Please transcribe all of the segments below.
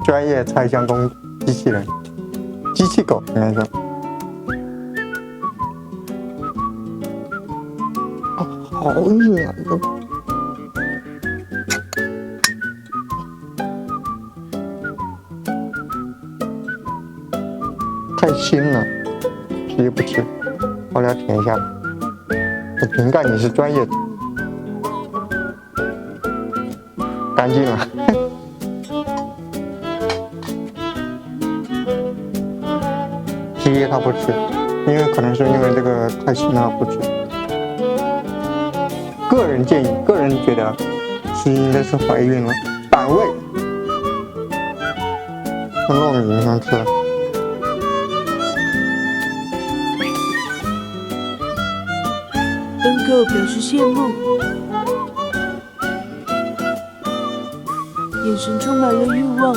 专业拆箱工机器人，机器狗应该说。哦，好硬啊！太腥了，直接不吃。我来舔一下吧。我瓶盖你是专业的，干净了。鸡他不吃，因为可能是因为这个太腥了不吃。个人建议，个人觉得是应该是怀孕了，反胃。这糯米影响吃了。恩狗表示羡慕，眼神充满了欲望。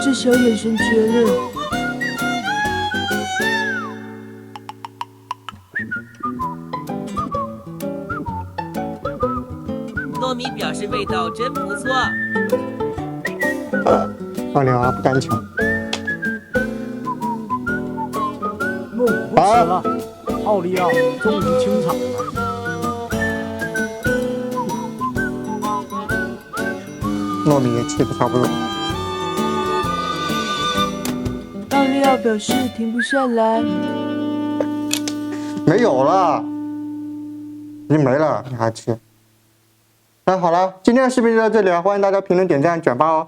这小眼神绝了！糯米表示味道真不错。奥利奥不敢抢。梦不吃了，奥利奥终于清场了。糯米也吃的差不多。奥利奥表示停不下来。没有了，已经没了，你还吃？那好了，今天的视频就到这里了，欢迎大家评论、点赞、转发哦。